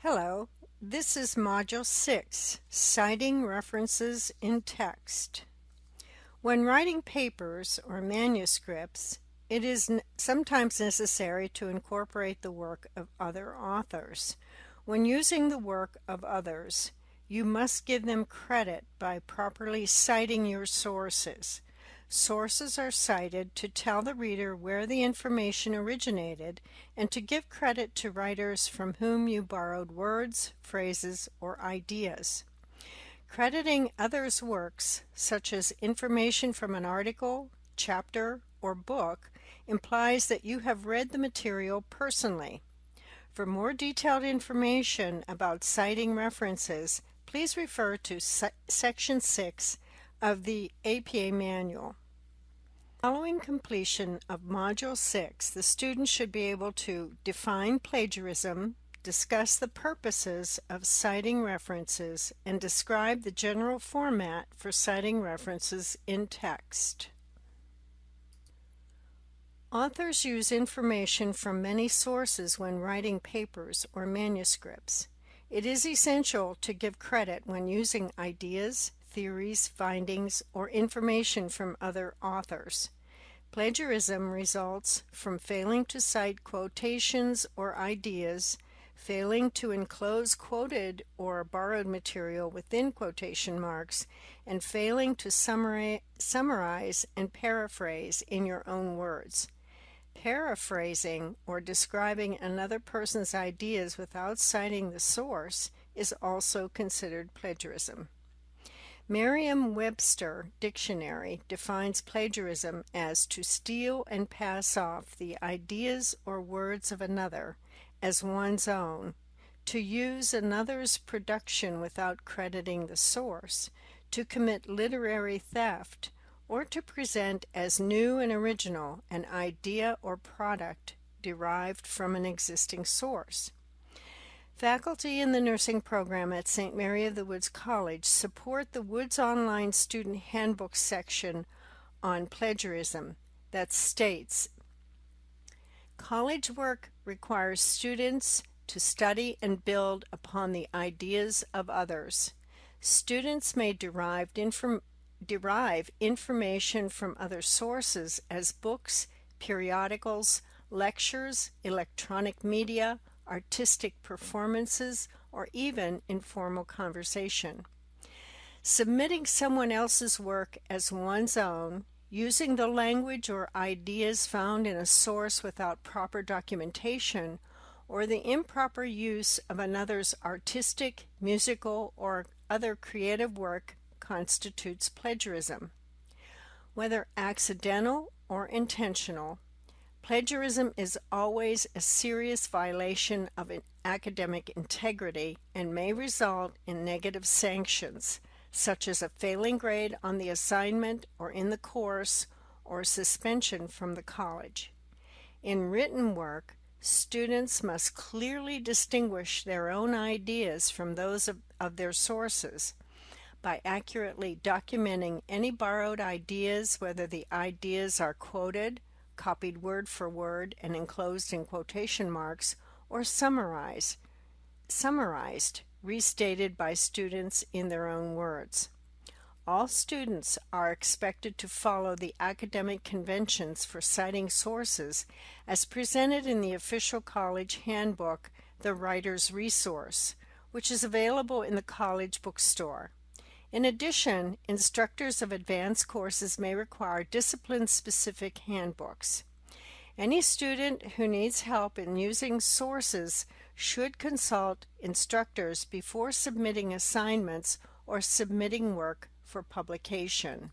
Hello, this is Module 6, Citing References in Text. When writing papers or manuscripts, it is sometimes necessary to incorporate the work of other authors. When using the work of others, you must give them credit by properly citing your sources. Sources are cited to tell the reader where the information originated and to give credit to writers from whom you borrowed words, phrases, or ideas. Crediting others' works, such as information from an article, chapter, or book, implies that you have read the material personally. For more detailed information about citing references, please refer to Section 6 of the APA Manual. Following completion of Module 6, the student should be able to define plagiarism, discuss the purposes of citing references, and describe the general format for citing references in text. Authors use information from many sources when writing papers or manuscripts. It is essential to give credit when using ideas, theories, findings, or information from other authors. Plagiarism results from failing to cite quotations or ideas, failing to enclose quoted or borrowed material within quotation marks, and failing to summarize and paraphrase in your own words. Paraphrasing or describing another person's ideas without citing the source is also considered plagiarism. Merriam-Webster Dictionary defines plagiarism as to steal and pass off the ideas or words of another as one's own, to use another's production without crediting the source, to commit literary theft, or to present as new and original an idea or product derived from an existing source. Faculty in the nursing program at St. Mary of the Woods College support the Woods Online Student Handbook section on plagiarism that states, "College work requires students to study and build upon the ideas of others. Students may derive information from other sources as books, periodicals, lectures, electronic media, artistic performances, or even informal conversation. Submitting someone else's work as one's own, using the language or ideas found in a source without proper documentation, or the improper use of another's artistic, musical, or other creative work constitutes plagiarism. Whether accidental or intentional, plagiarism is always a serious violation of academic integrity and may result in negative sanctions, such as a failing grade on the assignment or in the course, or suspension from the college. In written work, students must clearly distinguish their own ideas from those of their sources by accurately documenting any borrowed ideas, whether the ideas are quoted, copied word for word and enclosed in quotation marks, or summarized, restated by students in their own words. All students are expected to follow the academic conventions for citing sources as presented in the official college handbook, The Writer's Resource, which is available in the college bookstore. In addition, instructors of advanced courses may require discipline-specific handbooks. Any student who needs help in using sources should consult instructors before submitting assignments or submitting work for publication.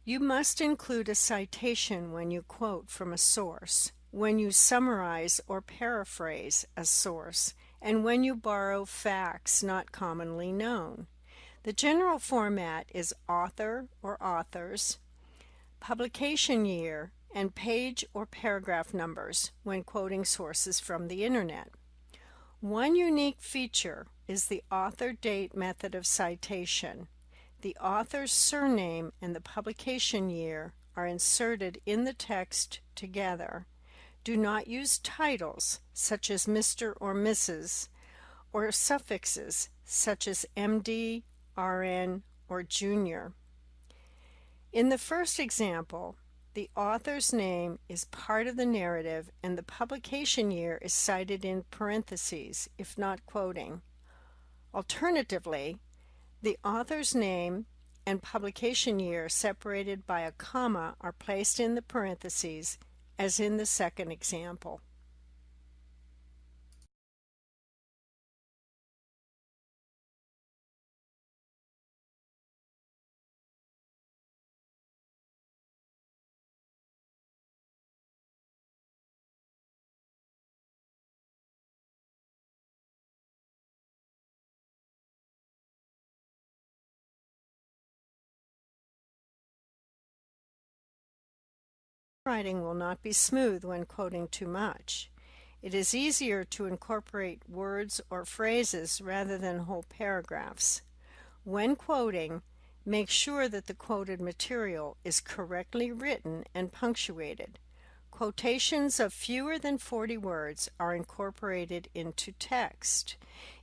You must include a citation when you quote from a source, when you summarize or paraphrase a source, and when you borrow facts not commonly known. The general format is author or authors, publication year, and page or paragraph numbers when quoting sources from the Internet. One unique feature is the author date method of citation. The author's surname and the publication year are inserted in the text together. Do not use titles such as Mr. or Mrs., or suffixes such as MD, RN, or Junior. In the first example, the author's name is part of the narrative and the publication year is cited in parentheses, if not quoting. Alternatively, the author's name and publication year separated by a comma are placed in the parentheses, as in the second example. Writing will not be smooth when quoting too much. It is easier to incorporate words or phrases rather than whole paragraphs. When quoting, make sure that the quoted material is correctly written and punctuated. Quotations of fewer than 40 words are incorporated into text.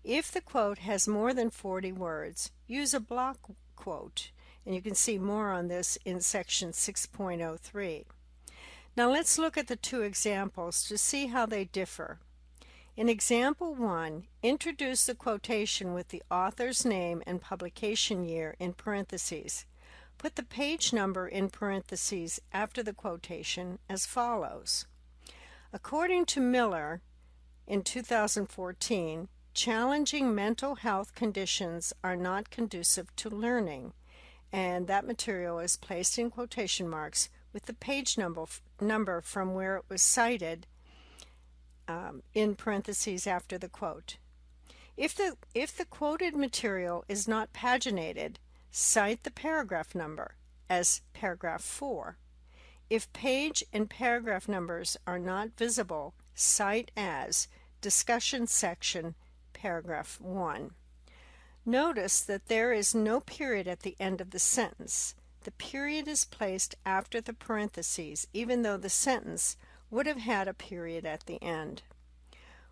If the quote has more than 40 words, use a block quote, and you can see more on this in section 6.03. Now let's look at the two examples to see how they differ. In example 1, introduce the quotation with the author's name and publication year in parentheses. Put the page number in parentheses after the quotation as follows. According to Miller, in 2014, challenging mental health conditions are not conducive to learning, and that material is placed in quotation marks with the page number from where it was cited in parentheses after the quote. If the quoted material is not paginated, cite the paragraph number as paragraph 4. If page and paragraph numbers are not visible, cite as discussion section paragraph 1. Notice that there is no period at the end of the sentence. The period is placed after the parentheses, even though the sentence would have had a period at the end.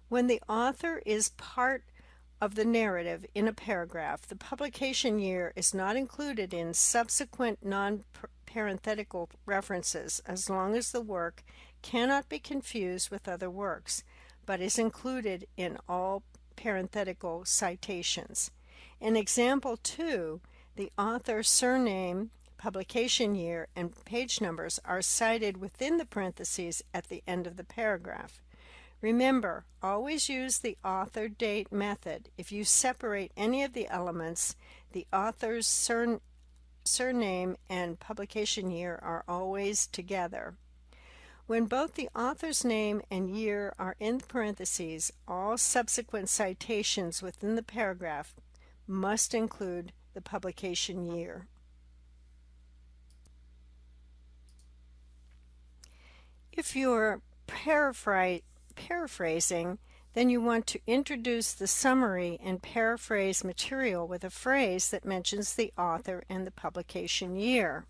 When the author is part of the narrative in a paragraph, the publication year is not included in subsequent non-parenthetical references as long as the work cannot be confused with other works, but is included in all parenthetical citations. In example 2, the author's surname, publication year, and page numbers are cited within the parentheses at the end of the paragraph. Remember, always use the author date method. If you separate any of the elements, the author's surname and publication year are always together. When both the author's name and year are in the parentheses, all subsequent citations within the paragraph must include the publication year. If you're paraphrasing, then you want to introduce the summary and paraphrase material with a phrase that mentions the author and the publication year.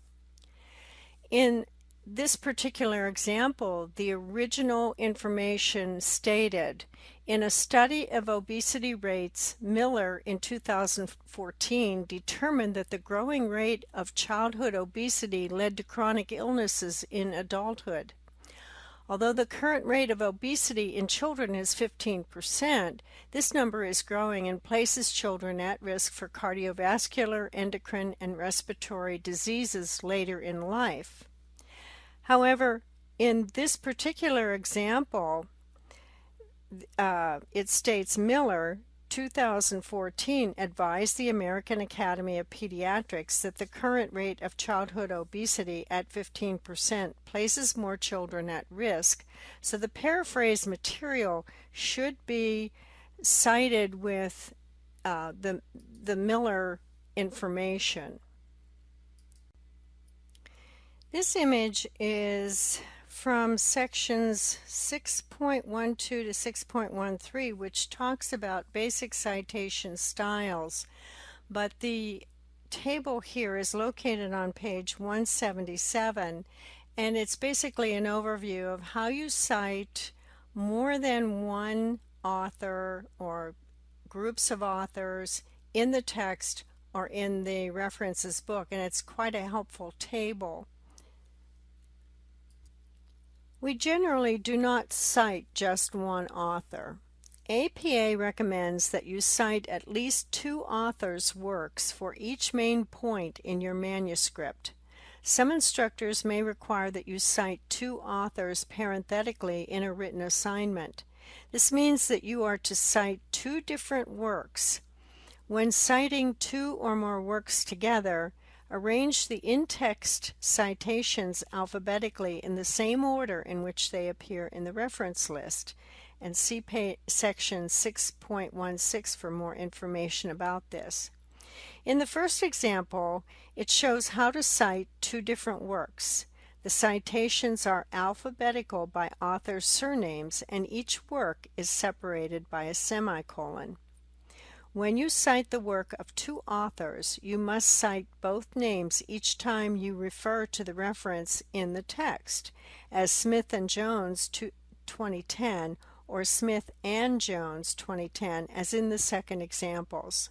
In this particular example, the original information stated, in a study of obesity rates, Miller in 2014 determined that the growing rate of childhood obesity led to chronic illnesses in adulthood. Although the current rate of obesity in children is 15%, this number is growing and places children at risk for cardiovascular, endocrine, and respiratory diseases later in life. However, in this particular example, it states Miller, 2014, advised the American Academy of Pediatrics that the current rate of childhood obesity at 15% places more children at risk, so the paraphrased material should be cited with the Miller information. This image is from sections 6.12 to 6.13, which talks about basic citation styles, but the table here is located on page 177, And it's basically an overview of how you cite more than one author or groups of authors in the text or in the references book, and it's quite a helpful table. We generally do not cite just one author. APA recommends that you cite at least 2 authors' works for each main point in your manuscript. Some instructors may require that you cite 2 authors parenthetically in a written assignment. This means that you are to cite 2 different works. When citing 2 or more works together, arrange the in-text citations alphabetically in the same order in which they appear in the reference list, and see section 6.16 for more information about this. In the first example, it shows how to cite 2 different works. The citations are alphabetical by author's surnames, and each work is separated by a semicolon. When you cite the work of 2 authors, you must cite both names each time you refer to the reference in the text, as Smith and Jones 2010 or Smith and Jones 2010, as in the second examples.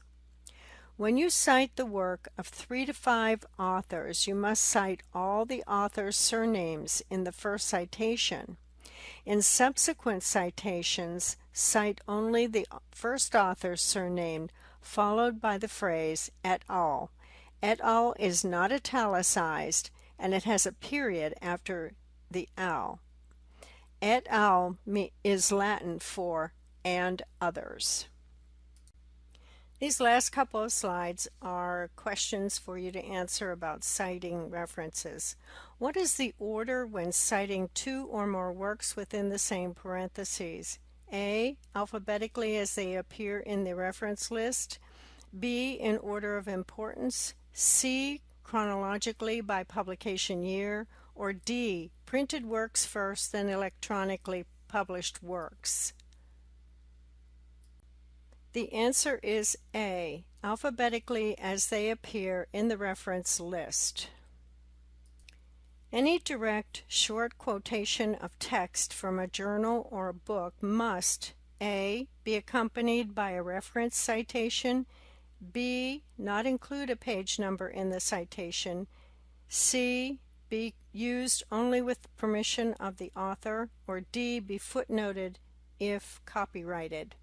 When you cite the work of 3 to 5 authors, you must cite all the authors' surnames in the first citation. In subsequent citations, cite only the first author's surname, followed by the phrase et al. Et al is not italicized, and it has a period after the al. Et al is Latin for and others. These last couple of slides are questions for you to answer about citing references. What is the order when citing 2 or more works within the same parentheses? A, alphabetically as they appear in the reference list. B, in order of importance. C, chronologically by publication year. Or D, printed works first, then electronically published works. The answer is A, alphabetically as they appear in the reference list. Any direct short quotation of text from a journal or a book must A, be accompanied by a reference citation, B, not include a page number in the citation, C, be used only with permission of the author, or D, be footnoted if copyrighted.